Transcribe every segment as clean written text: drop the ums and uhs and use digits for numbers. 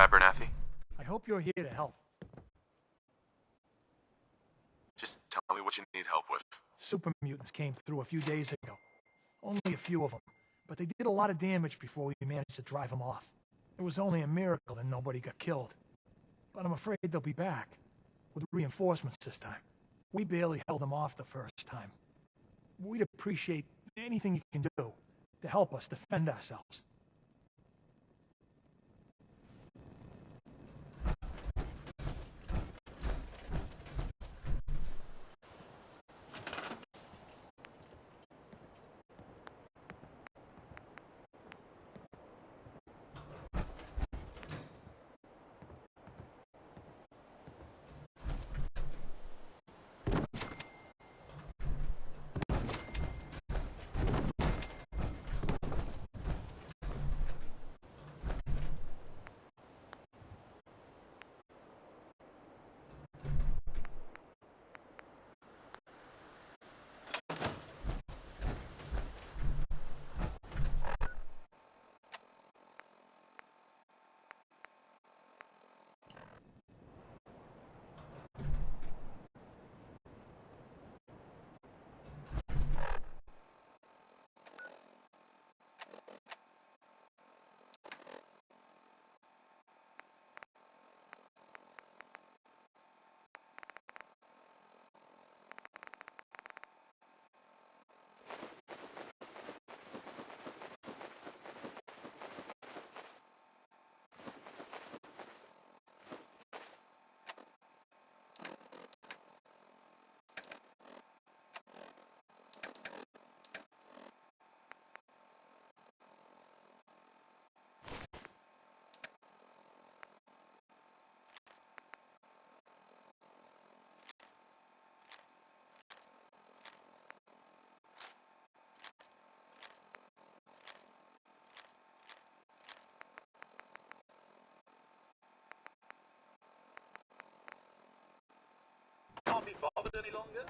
Abernathy? I hope you're here to help. Just tell me what you need help with. Super mutants came through a few days ago. Only a few of them, but they did a lot of damage before we managed to drive them off. It was only a miracle that nobody got killed. But I'm afraid they'll be back, with reinforcements this time. We barely held them off the first time. We'd appreciate anything you can do to help us defend ourselves. Can't be bothered any longer?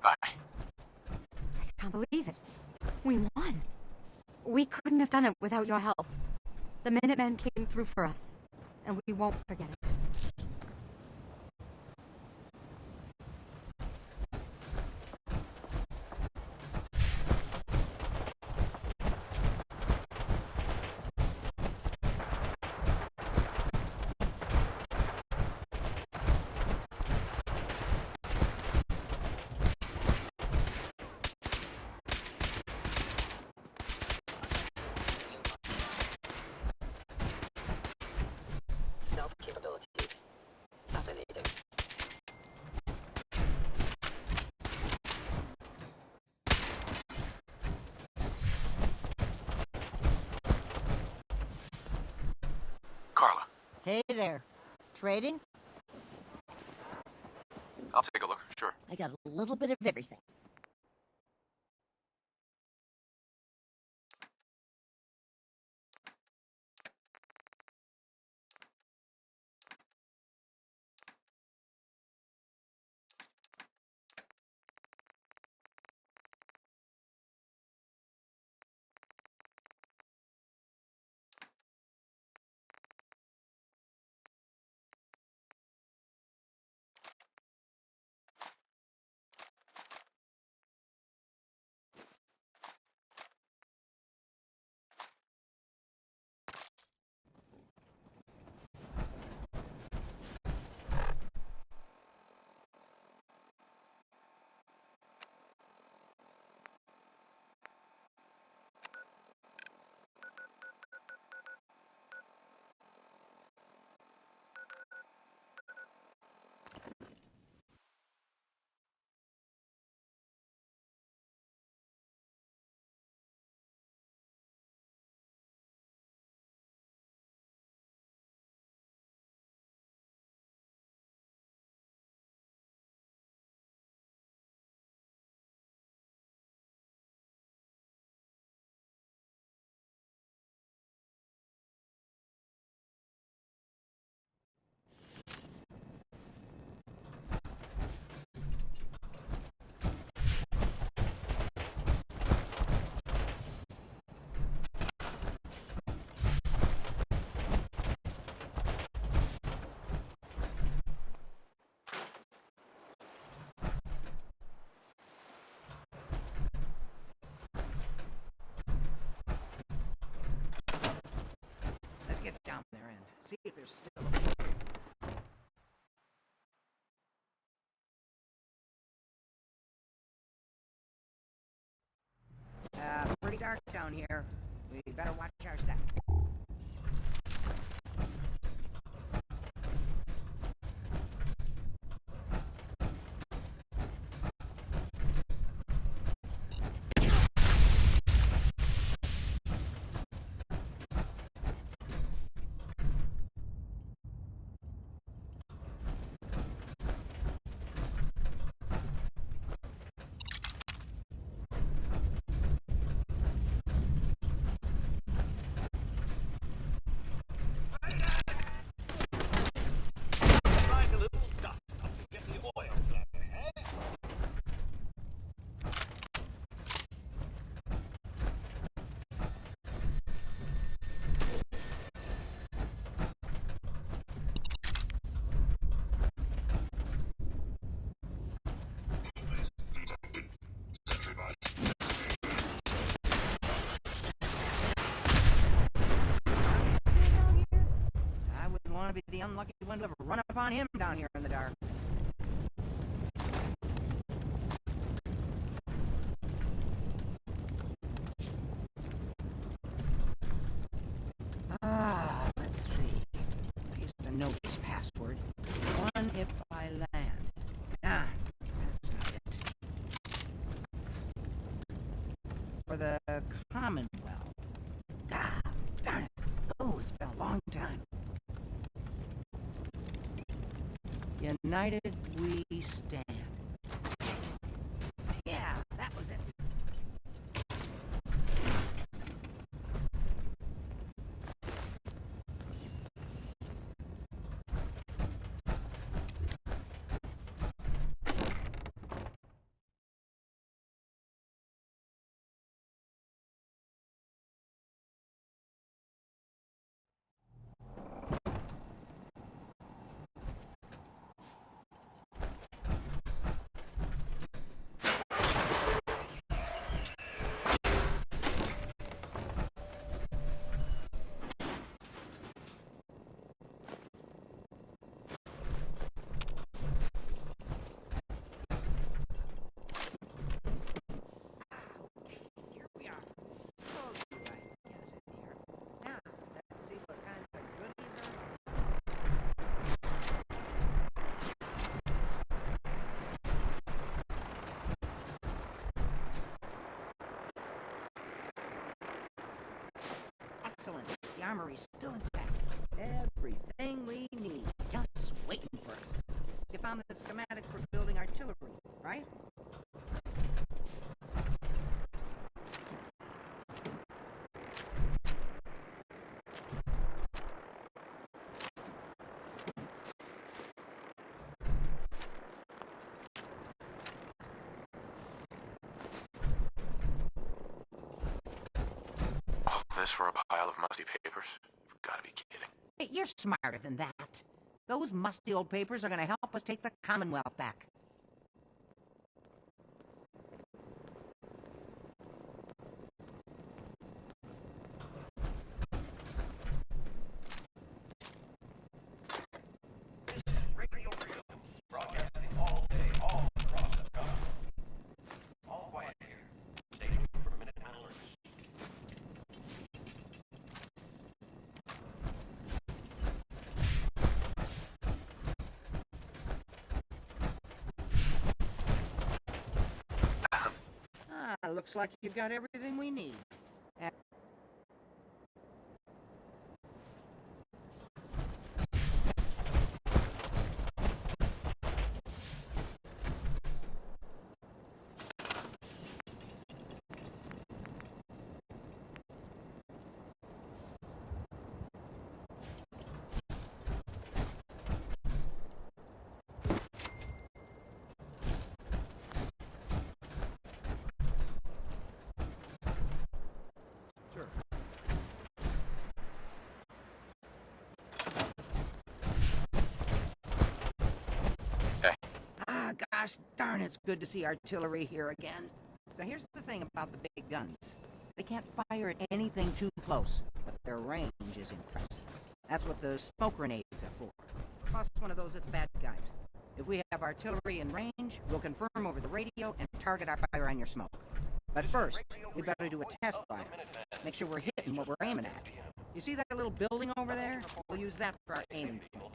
Bye. I can't believe it. We won. We couldn't have done it without your help. The Minutemen came through for us, and we won't forget it. Stealth capabilities. Fascinating. Carla, Hey there. Trading? I'll take a look, sure. I got a little bit of everything. Let's get down there and see if there's still... pretty dark down here. We better watch our step. Like a little dust up to get the oil flowing, eh? I wouldn't want to be the unlucky one to ever run upon him down here in the dark. Let's see. I used to know his password. One if I land. That's not it. For the Commonwealth. Darn it. Oh, it's been a long time. United we stand. Excellent. The armory's still intact. Everything we need. Just waiting for us. You found the schematics for building artillery, right? All this for a pile of musty papers? You've gotta be kidding. Hey, you're smarter than that. Those musty old papers are gonna help us take the Commonwealth back. Radio freedom. Broadcasting all day, all across the sky. All quiet here. Stay tuned for Minuteman alerts. Looks like you've got everything we need. Gosh darn, it's good to see artillery here again. Now here's the thing about the big guns. They can't fire at anything too close, but their range is impressive. That's what the smoke grenades are for. Toss one of those at the bad guys. If we have artillery in range, we'll confirm over the radio and target our fire on your smoke. But first, we better do a test fire. Make sure we're hitting what we're aiming at. You see that little building over there? We'll use that for our aiming point.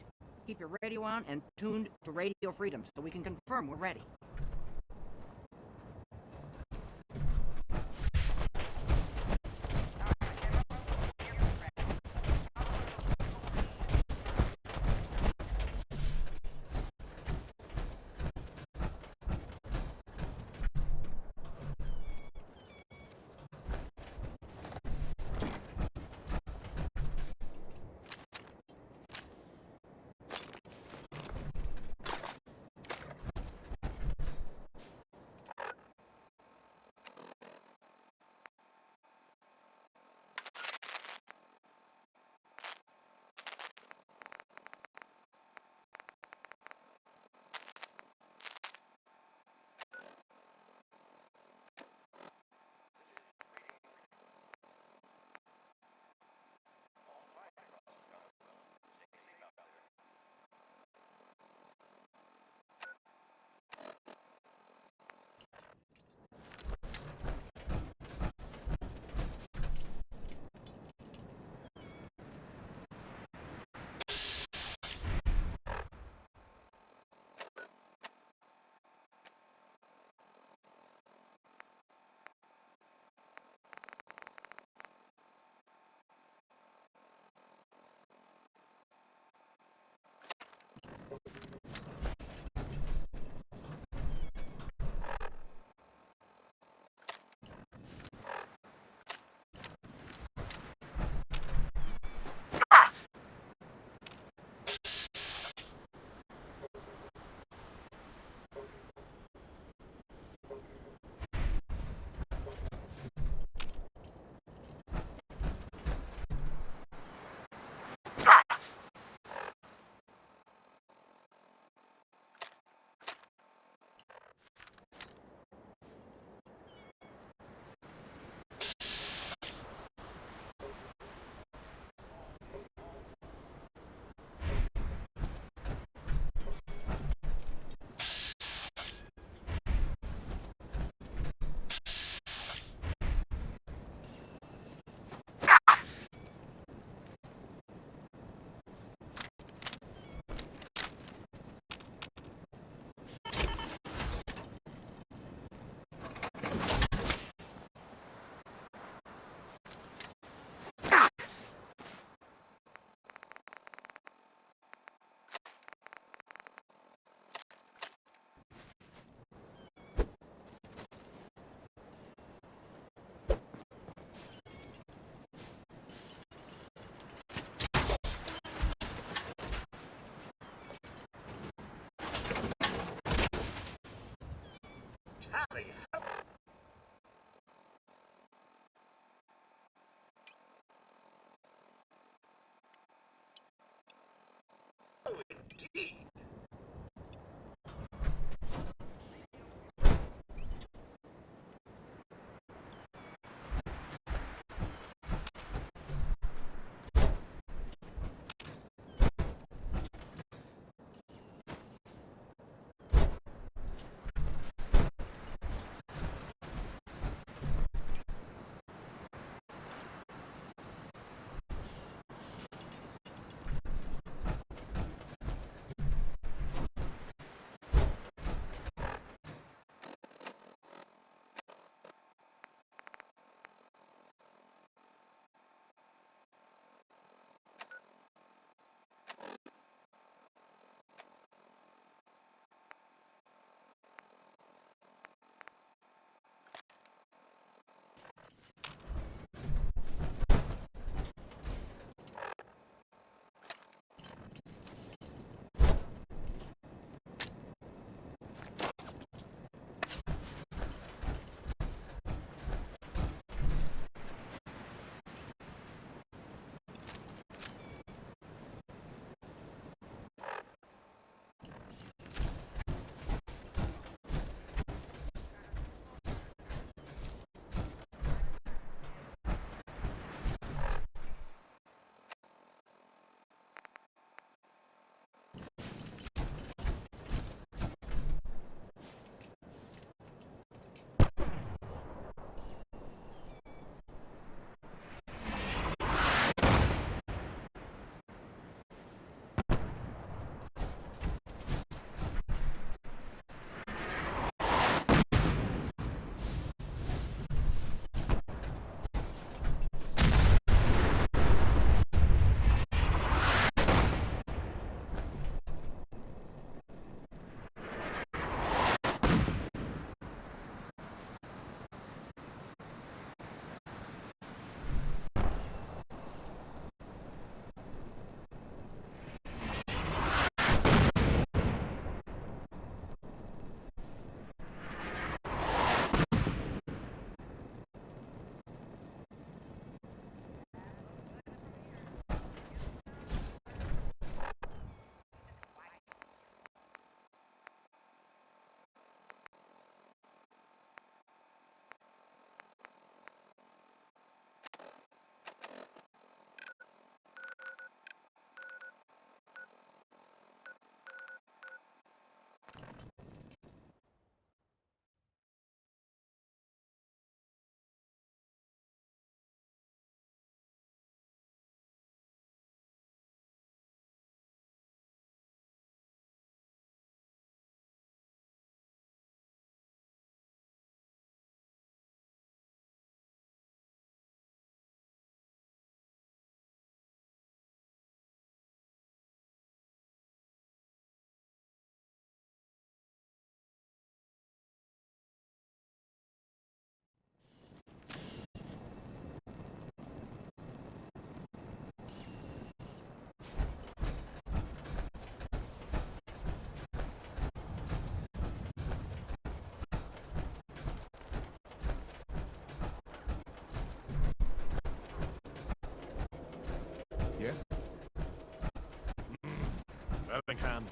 Keep your radio on and tuned to Radio Freedom so we can confirm we're ready. Yeah? Bellingham.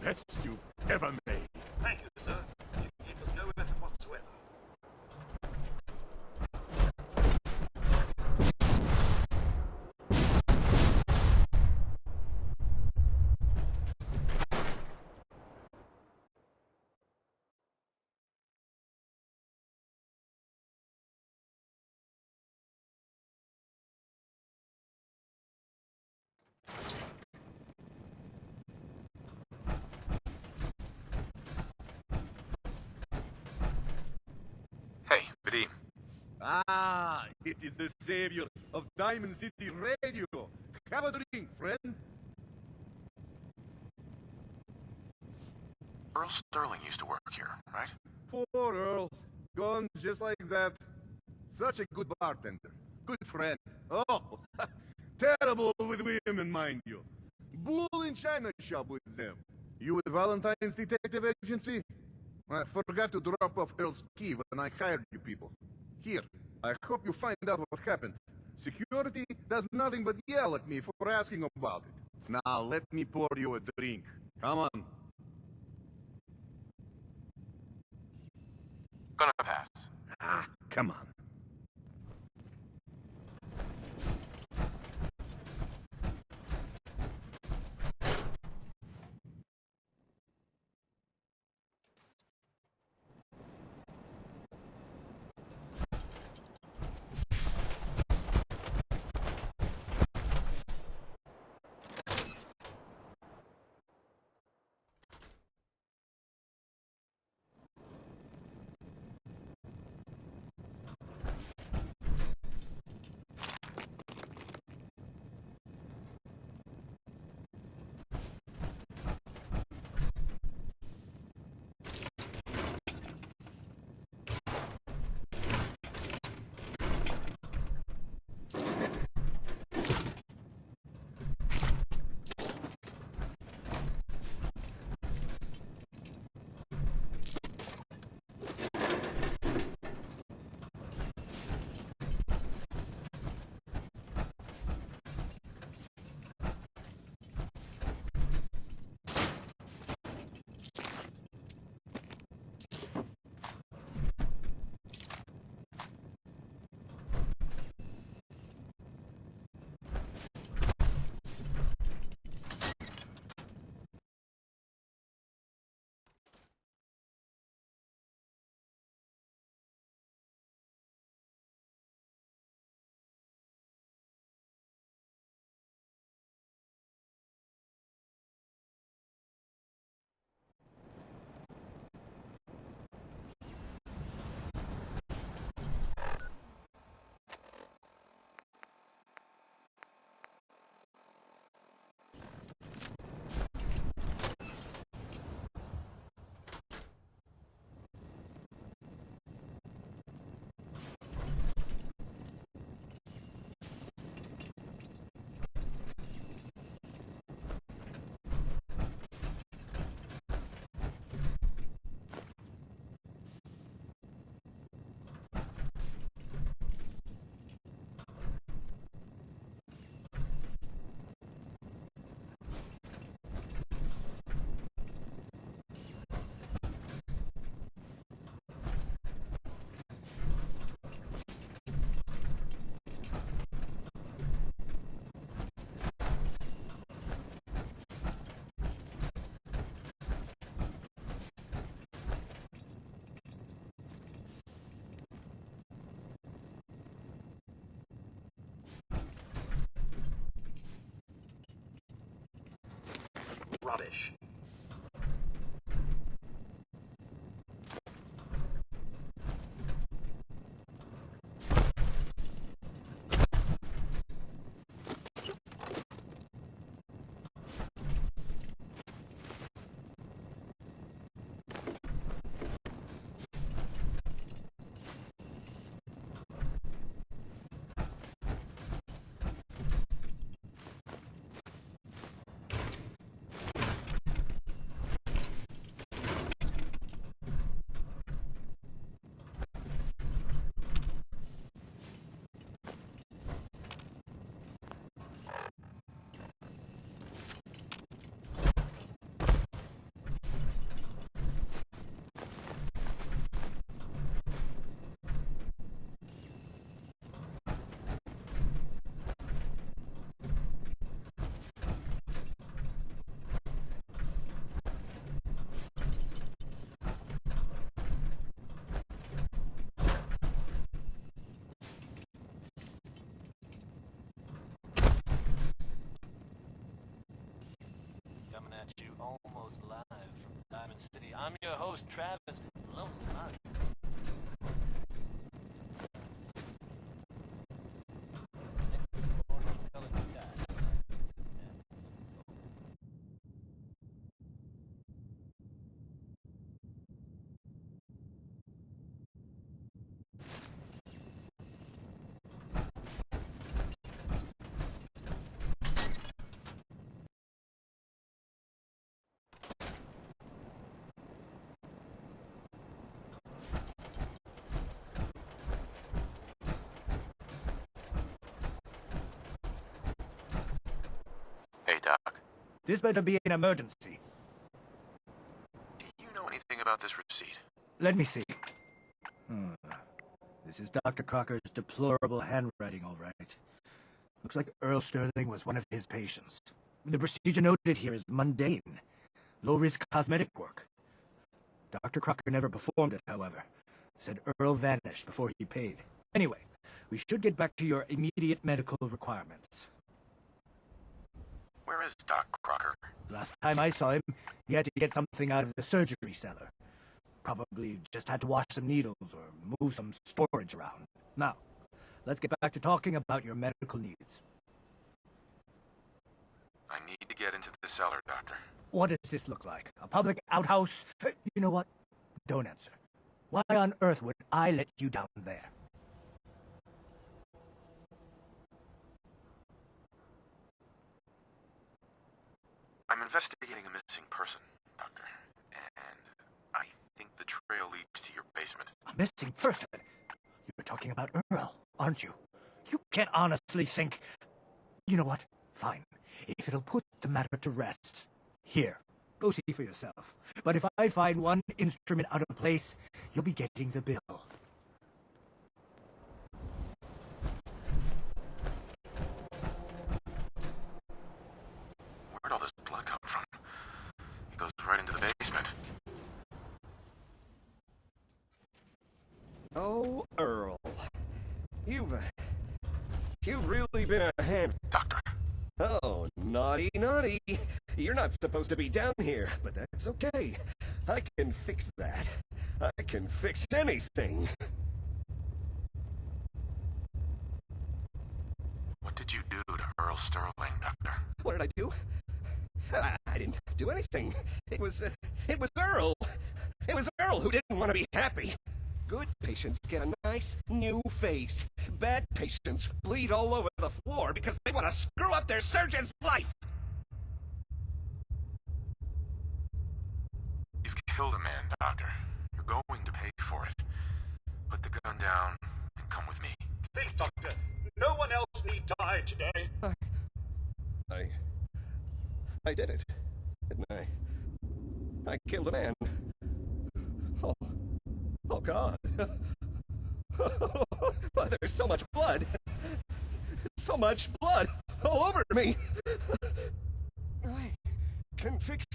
Best you've ever made. Thank you, sir. It was no effort whatsoever. Hey, Vadim. Ah, it is the savior of Diamond City Radio. Have a drink, friend. Earl Sterling used to work here, right? Poor Earl. Gone just like that. Such a good bartender. Good friend. Oh, terrible with women, mind you. Bull in china shop with them. You with Valentine's Detective Agency? I forgot to drop off Earl's key when I hired you people. Here, I hope you find out what happened. Security does nothing but yell at me for asking about it. Now let me pour you a drink. Come on. Gonna pass. Ah, come on. Rubbish. Coming at you almost live from Diamond City. I'm your host, Travis. Lonely Monkey. This better be an emergency. Do you know anything about this receipt? Let me see. This is Dr. Crocker's deplorable handwriting, all right. Looks like Earl Sterling was one of his patients. The procedure noted here is mundane. Low-risk cosmetic work. Dr. Crocker never performed it, however. Said Earl vanished before he paid. Anyway, we should get back to your immediate medical requirements. Where is Doc Crocker? Last time I saw him, he had to get something out of the surgery cellar. Probably just had to wash some needles or move some storage around. Now, let's get back to talking about your medical needs. I need to get into the cellar, Doctor. What does this look like? A public outhouse? You know what? Don't answer. Why on earth would I let you down there? I'm investigating a missing person, Doctor. And I think the trail leads to your basement. A missing person? You're talking about Earl, aren't you? You can't honestly think... You know what? Fine. If it'll put the matter to rest. Here, go see for yourself. But if I find one instrument out of place, you'll be getting the bill. Where'd all this blood come from? It goes right into the basement. Oh, Earl. You've really been a hand... Doctor. Oh, naughty, naughty. You're not supposed to be down here, but that's okay. I can fix that. I can fix anything. What did you do to Earl Sterling, Doctor? What did I do? I didn't do anything. It was Earl. It was Earl who didn't want to be happy. Good patients get a nice new face. Bad patients bleed all over the floor because they want to screw up their surgeon's life. You've killed a man, Doctor. You're going to pay for it. Put the gun down and come with me. Please, Doctor. No one else need die today. I did it. Didn't I? I killed a man. Oh, God. But there's so much blood. So much blood all over me. I can fix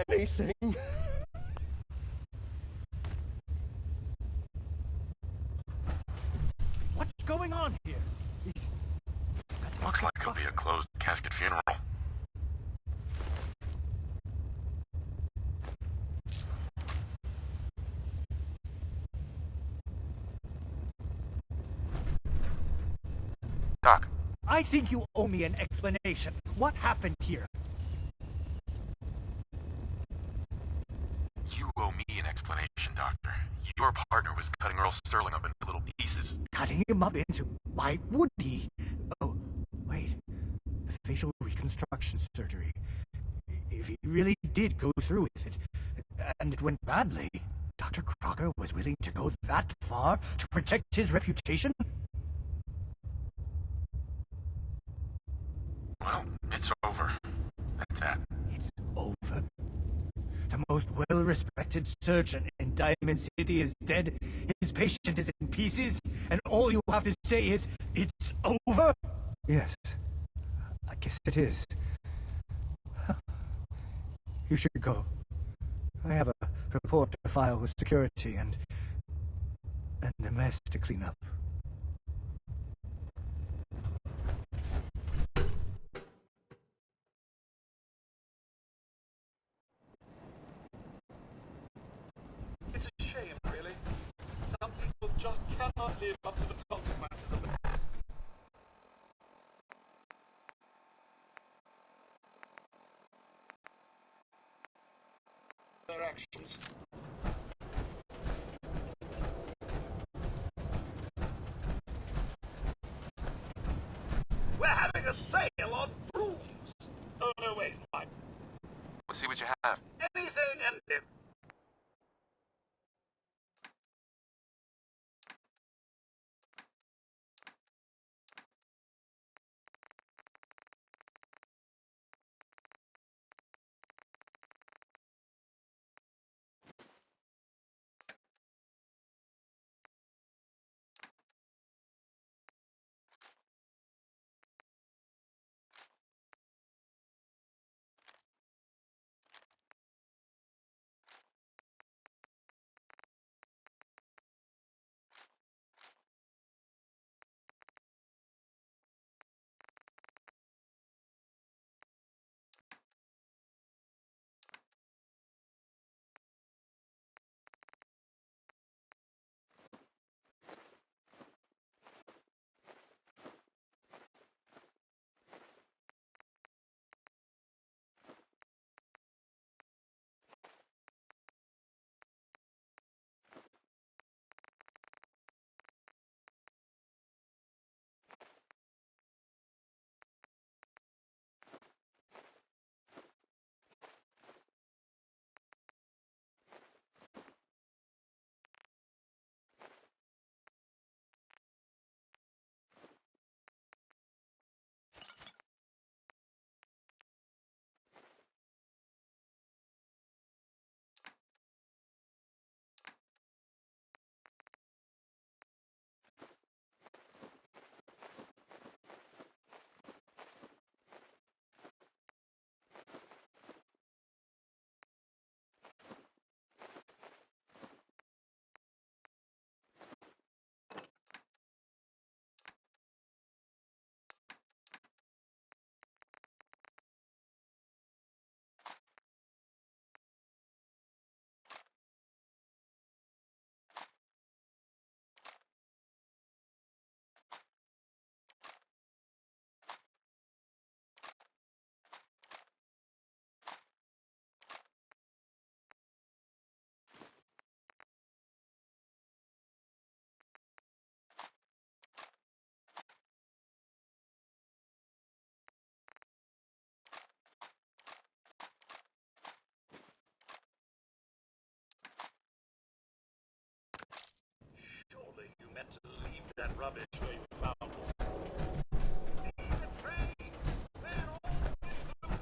anything. What's going on here? Looks like it'll be a closed casket funeral. Doc. I think you owe me an explanation. What happened here? You owe me an explanation, Doctor. Your partner was cutting Earl Sterling up into little pieces. Cutting him up into... Why would he? Oh, wait. The facial reconstruction surgery. If he really did go through with it, and it went badly, Dr. Crocker was willing to go that far to protect his reputation? Well, it's over. That's that. It's over. The most well-respected surgeon in Diamond City is dead. His patient is in pieces, and all you have to say is, it's over? Yes. I guess it is. You should go. I have a report to file with security and a mess to clean up. It's a shame, really. Some people just cannot live up to the consequences of their actions. We're having a sale on brooms. Oh, no, wait, fine. Let's see what you have. Anything and everything. meant to leave that rubbish where you found it. Leave the train! They're always looking.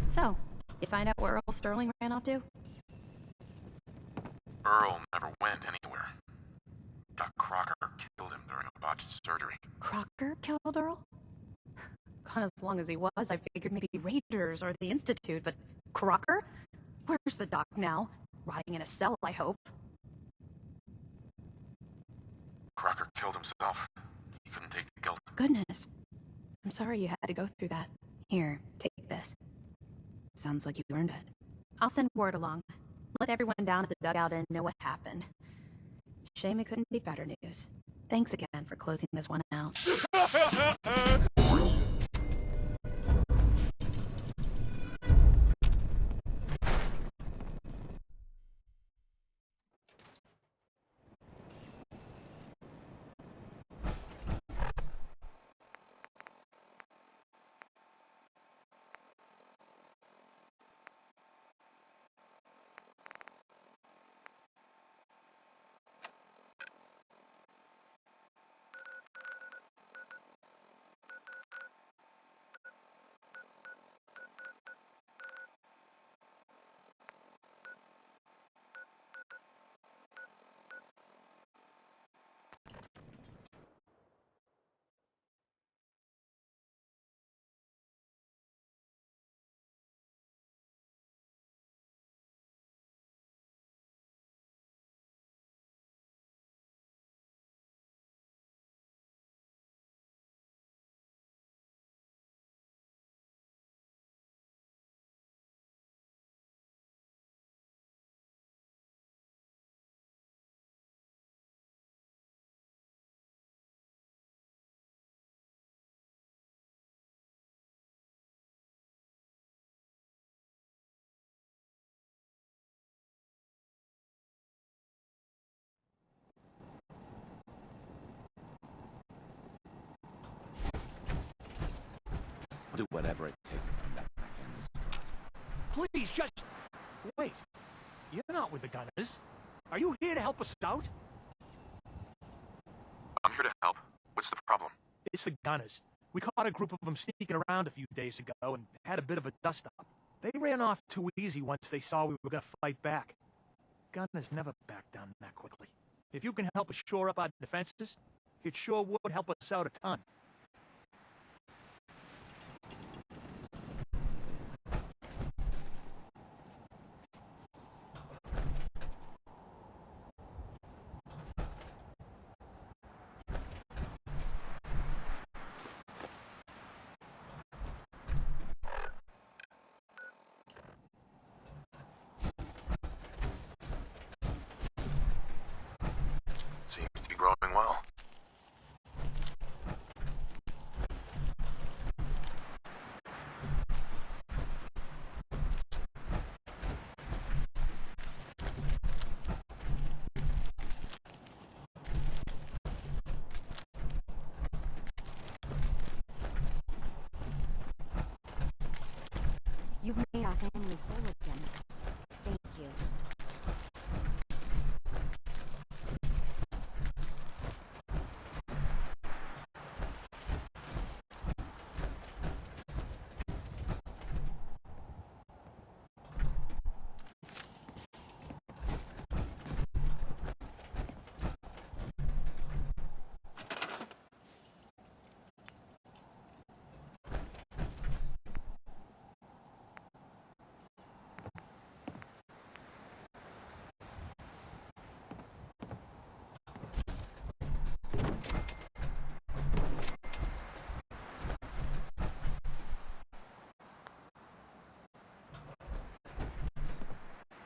So, you find out where Earl Sterling ran off to? Earl never went anywhere. Doc Crocker killed him during a botched surgery. Crocker killed Earl? Gone as long as he was, I figured maybe Raiders or the Institute, but Crocker? Where's the doc now? Rotting in a cell, I hope. Crocker killed himself. He couldn't take the guilt. Goodness. I'm sorry you had to go through that. Here, take this. Sounds like you earned it. I'll send word along. Let everyone down at the dugout and know what happened. Shame it couldn't be better news. Thanks again for closing this one out. I'll do whatever it takes to come back to my family's trust. Please, just... Wait. You're not with the Gunners. Are you here to help us out? I'm here to help. What's the problem? It's the Gunners. We caught a group of them sneaking around a few days ago and had a bit of a dust-up. They ran off too easy once they saw we were gonna fight back. Gunners never back down that quickly. If you can help us shore up our defenses, it sure would help us out a ton. Seems to be growing well. You've made our family whole again. Thank you.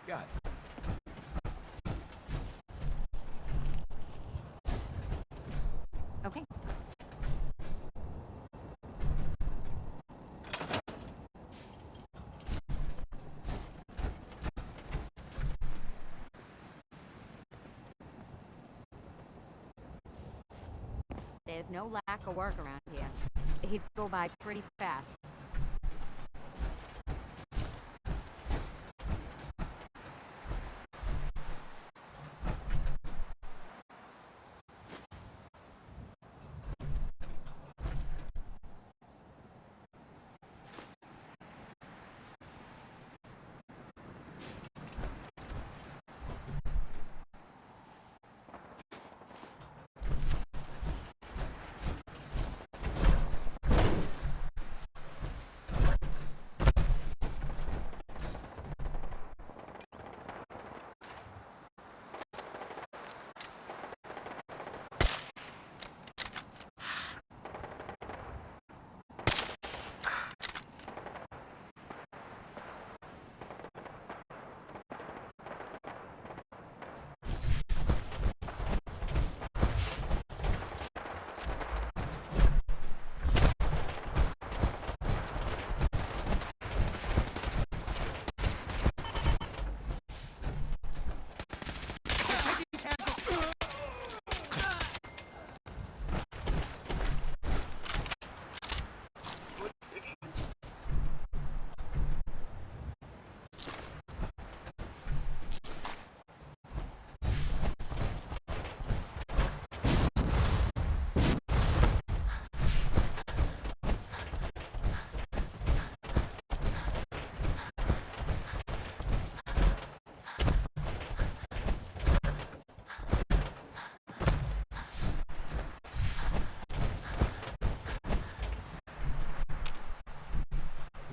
Got it. Okay. There's no lack of work around here. He's go by pretty fast.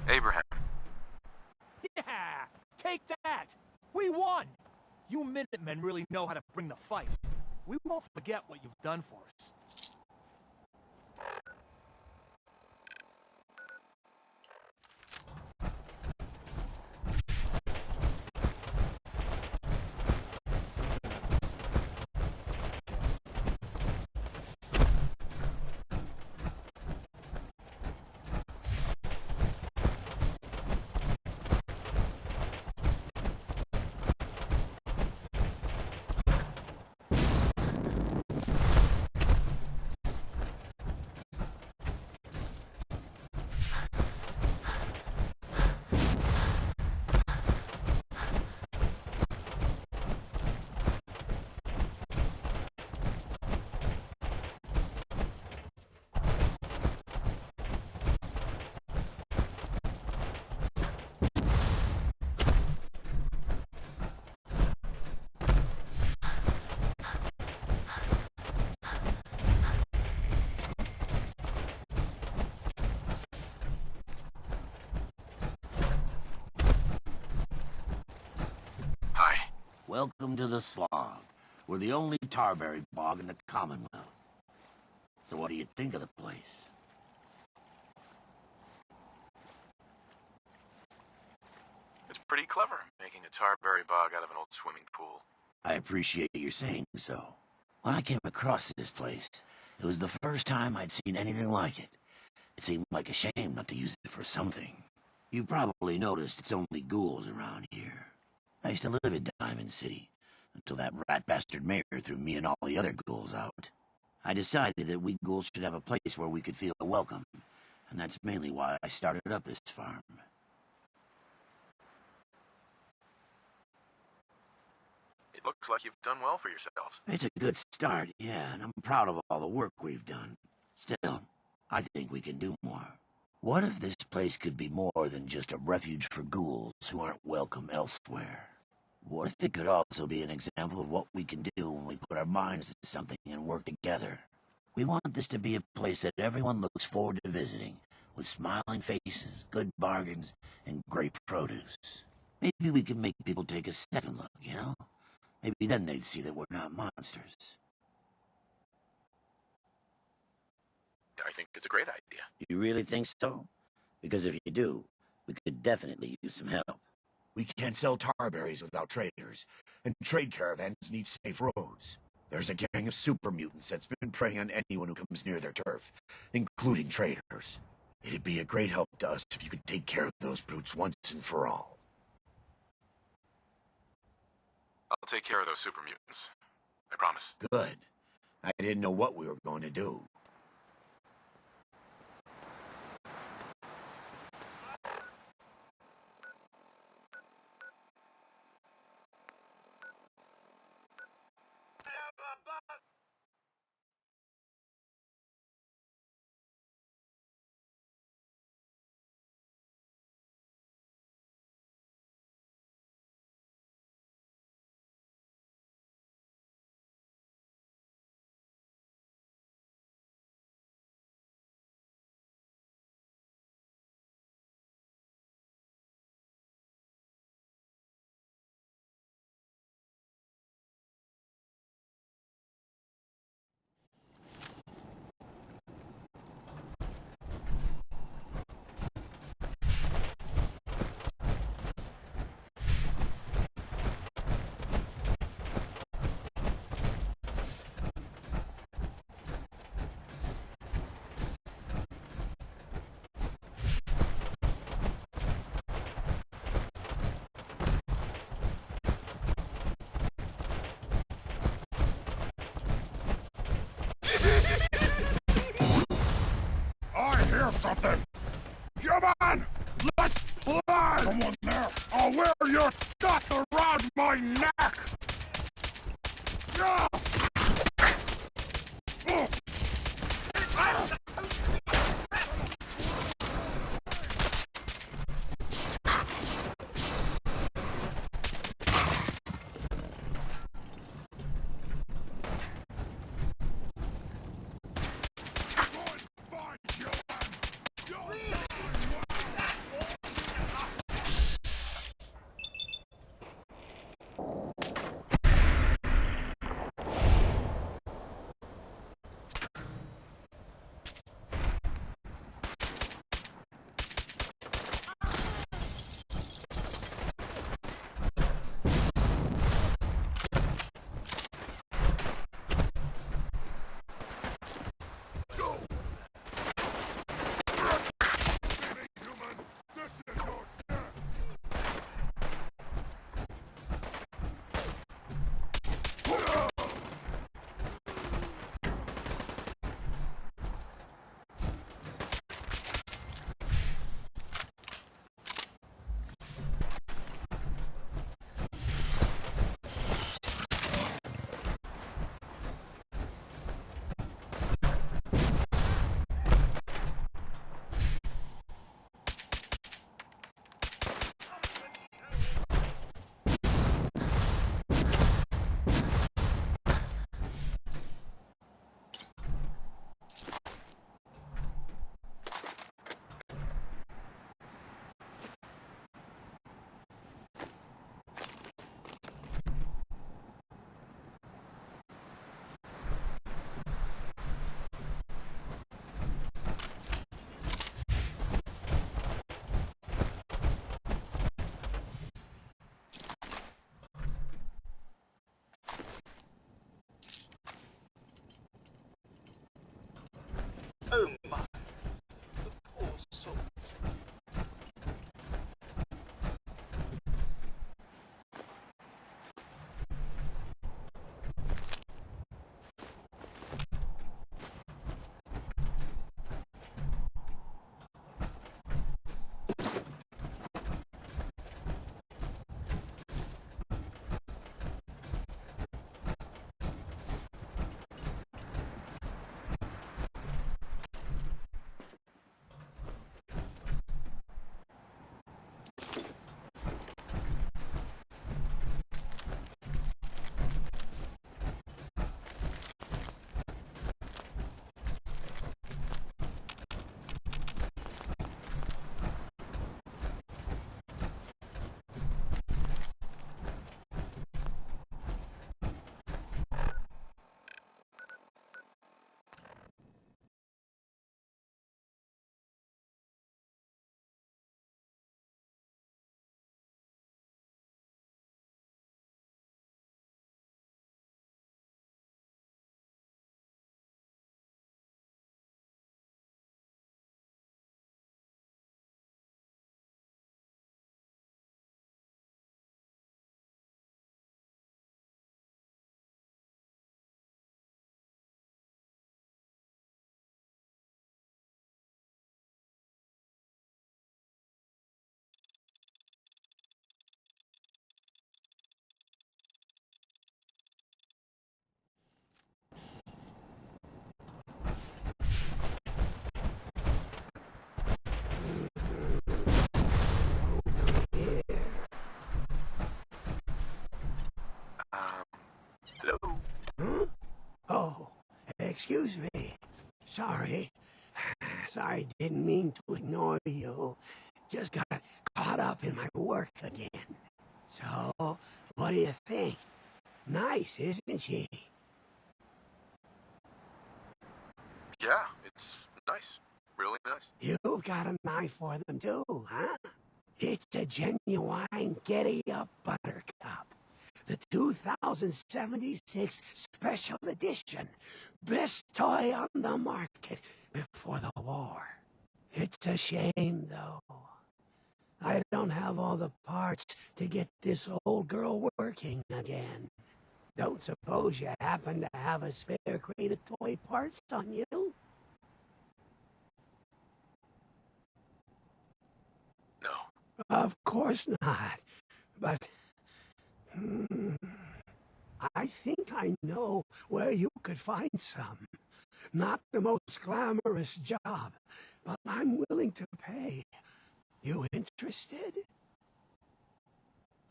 Abraham. Yeah! Take that! We won! You Minutemen really know how to bring the fight. We won't forget what you've done for us. Welcome to the Slog. We're the only Tarberry bog in the Commonwealth. So what do you think of the place? It's pretty clever, making a Tarberry bog out of an old swimming pool. I appreciate you saying so. When I came across this place, it was the first time I'd seen anything like it. It seemed like a shame not to use it for something. You probably noticed it's only ghouls around here. I used to live in Diamond City, until that rat bastard mayor threw me and all the other ghouls out. I decided that we ghouls should have a place where we could feel welcome, and that's mainly why I started up this farm. It looks like you've done well for yourselves. It's a good start, yeah, and I'm proud of all the work we've done. Still, I think we can do more. What if this place could be more than just a refuge for ghouls who aren't welcome elsewhere? What if it could also be an example of what we can do when we put our minds to something and work together? We want this to be a place that everyone looks forward to visiting, with smiling faces, good bargains, and great produce. Maybe we can make people take a second look, you know? Maybe then they'd see that we're not monsters. I think it's a great idea. You really think so? Because if you do, we could definitely use some help. We can't sell tarberries without traders, and trade caravans need safe roads. There's a gang of super mutants that's been preying on anyone who comes near their turf, including traders. It'd be a great help to us if you could take care of those brutes once and for all. I'll take care of those super mutants. I promise. Good. I didn't know what we were going to do. something! Come on! Let's fly! Someone there! I'll wear your stuff around my neck! Yeah! Oh my. The poor souls. Hello? Huh? Oh, excuse me. Sorry. Sorry, didn't mean to ignore you. Just got caught up in my work again. So, what do you think? Nice, isn't she? Yeah, it's nice. Really nice. You've got an eye for them too, huh? It's a genuine Getty-Up Buttercup. The 2076 Special Edition. Best toy on the market before the war. It's a shame, though. I don't have all the parts to get this old girl working again. Don't suppose you happen to have a spare crate of toy parts on you? Of course not. But I think I know where you could find some. Not the most glamorous job, but I'm willing to pay. You interested?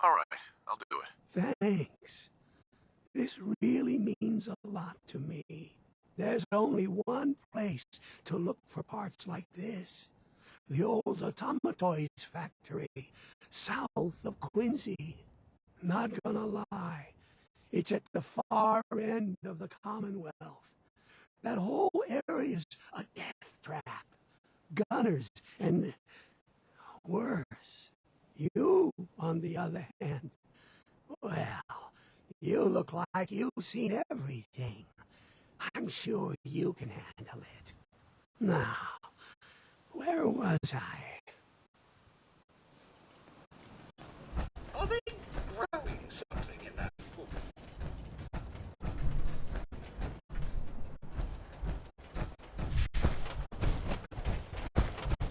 All right, I'll do it. Thanks. This really means a lot to me. There's only one place to look for parts like this. The old Automatoys factory, south of Quincy. Not gonna lie, it's at the far end of the Commonwealth. That whole area's a death trap. Gunners and worse. You, on the other hand, well, you look like you've seen everything. I'm sure you can handle it. Now, where was I? Are they growing something in that pool?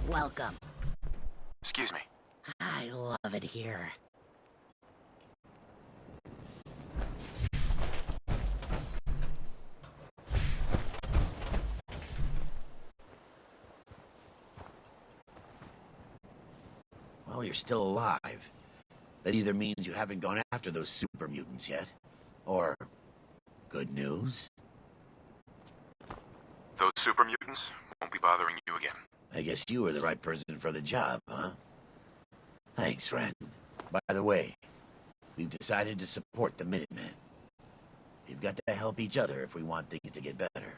Welcome. Excuse me. I love it here. Well, you're still alive. That either means you haven't gone after those super mutants yet, or good news. Those super mutants won't be bothering you again. I guess you were the right person for the job, huh? Thanks, friend. By the way, we've decided to support the Minutemen. We've got to help each other if we want things to get better.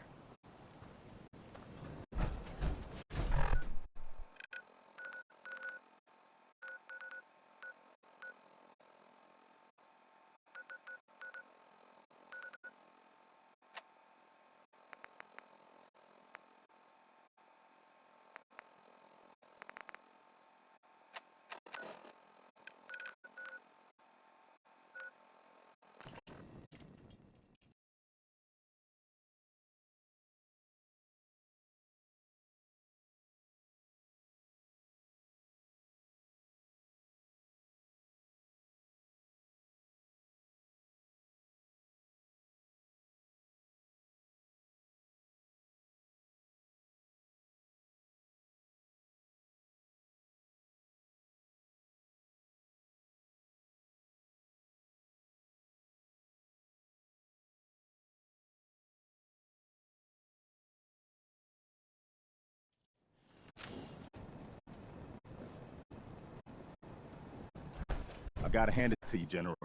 I gotta hand it to you, General.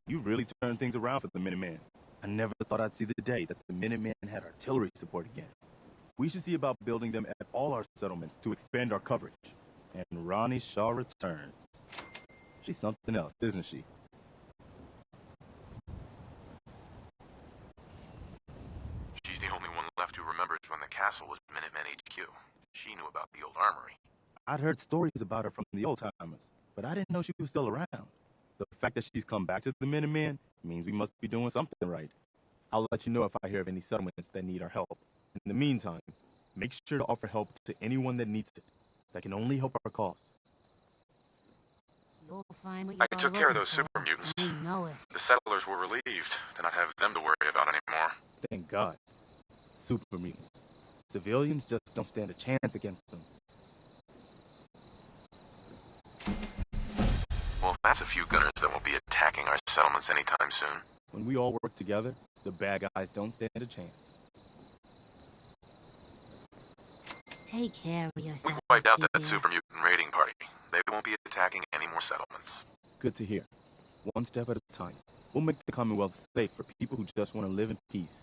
You really turned things around for the Minutemen. I never thought I'd see the day that the Minutemen had artillery support again. We should see about building them at all our settlements to expand our coverage. And Ronnie Shaw returns. She's something else, isn't she? She's the only one left who remembers when the castle was Minutemen HQ. She knew about the old armory. I'd heard stories about her from the old-timers, but I didn't know she was still around. The fact that she's come back to the Minutemen means we must be doing something right. I'll let you know if I hear of any settlements that need our help. In the meantime, make sure to offer help to anyone that needs it. That can only help our cause. You'll find what I took care of those super mutants. You know it. The settlers were relieved to not have them to worry about anymore. Thank God. Super mutants. Civilians just don't stand a chance against them. Well, that's a few gunners that won't be attacking our settlements anytime soon. When we all work together, the bad guys don't stand a chance. Take care of yourself. We wiped out that super mutant raiding party. They won't be attacking any more settlements. Good to hear. One step at a time. We'll make the Commonwealth safe for people who just want to live in peace.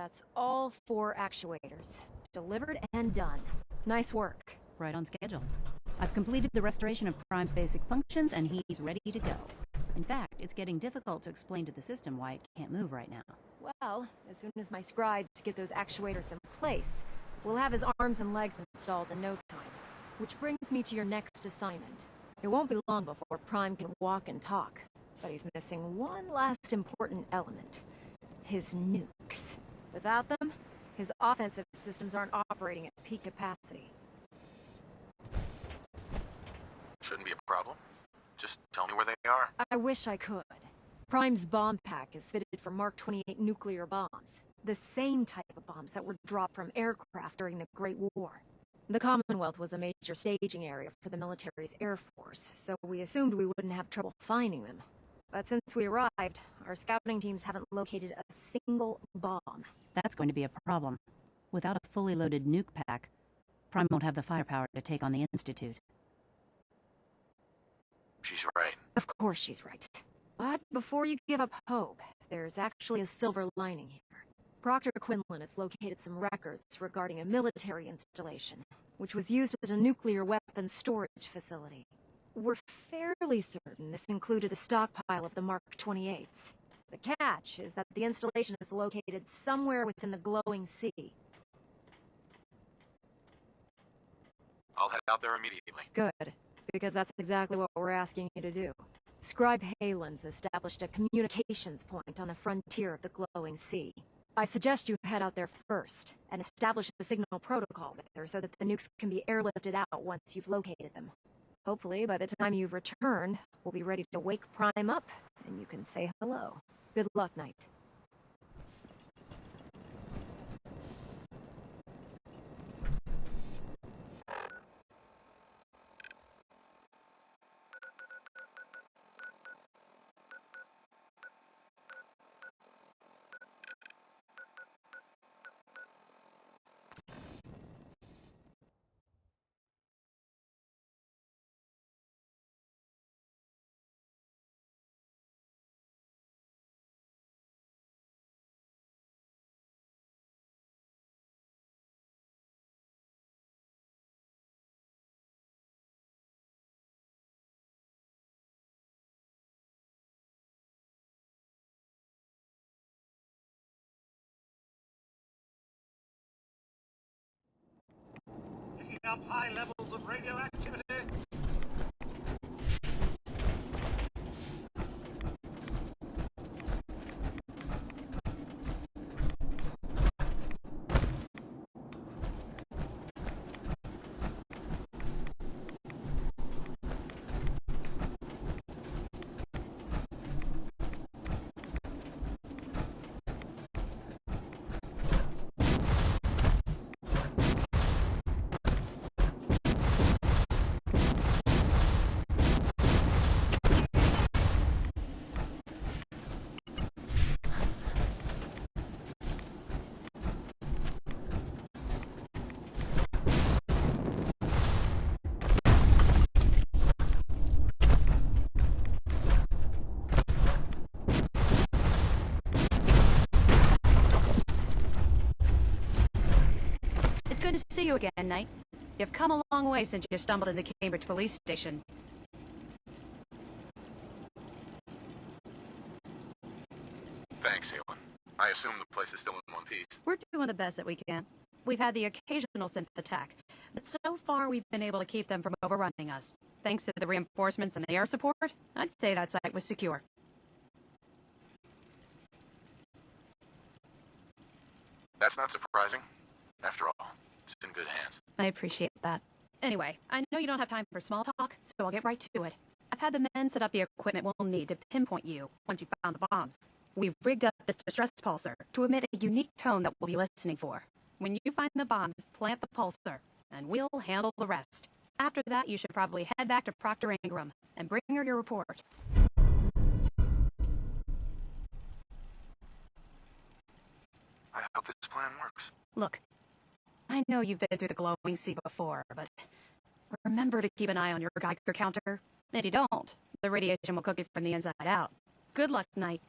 That's all 4 actuators. Delivered and done. Nice work. Right on schedule. I've completed the restoration of Prime's basic functions, and he's ready to go. In fact, it's getting difficult to explain to the system why it can't move right now. Well, as soon as my scribes get those actuators in place, we'll have his arms and legs installed in no time. Which brings me to your next assignment. It won't be long before Prime can walk and talk, but he's missing one last important element. His nukes. Without them, his offensive systems aren't operating at peak capacity. Shouldn't be a problem. Just tell me where they are. I wish I could. Prime's bomb pack is fitted for Mark 28 nuclear bombs. The same type of bombs that were dropped from aircraft during the Great War. The Commonwealth was a major staging area for the military's air force, so we assumed we wouldn't have trouble finding them. But since we arrived, our scouting teams haven't located a single bomb. That's going to be a problem. Without a fully loaded nuke pack, Prime won't have the firepower to take on the Institute. She's right. Of course she's right. But before you give up hope, there's actually a silver lining here. Proctor Quinlan has located some records regarding a military installation, which was used as a nuclear weapons storage facility. We're fairly certain this included a stockpile of the Mark 28s. The catch is that the installation is located somewhere within the glowing sea. I'll head out there immediately. Good, because that's exactly what we're asking you to do. Scribe Halen's established a communications point on the frontier of the glowing sea. I suggest you head out there first, and establish a signal protocol there so that the nukes can be airlifted out once you've located them. Hopefully, by the time you've returned, we'll be ready to wake Prime up, and you can say hello. Good luck, Knight. Picking up high levels of radioactivity. Good to see you again, Knight. You've come a long way since you stumbled into Cambridge Police Station. Thanks, Halen. I assume the place is still in one piece. We're doing the best that we can. We've had the occasional synth attack, but so far we've been able to keep them from overrunning us. Thanks to the reinforcements and the air support, I'd say that site was secure. That's not surprising. After all, it's in good hands. I appreciate that. Anyway, I know you don't have time for small talk, so I'll get right to it. I've had the men set up the equipment we'll need to pinpoint you once you've found the bombs. We've rigged up this distress pulsar to emit a unique tone that we'll be listening for. When you find the bombs, plant the pulsar, and we'll handle the rest. After that, you should probably head back to Proctor Ingram and bring her your report. I hope this plan works. Look, I know you've been through the glowing sea before, but remember to keep an eye on your Geiger counter. If you don't, the radiation will cook you from the inside out. Good luck, Knight.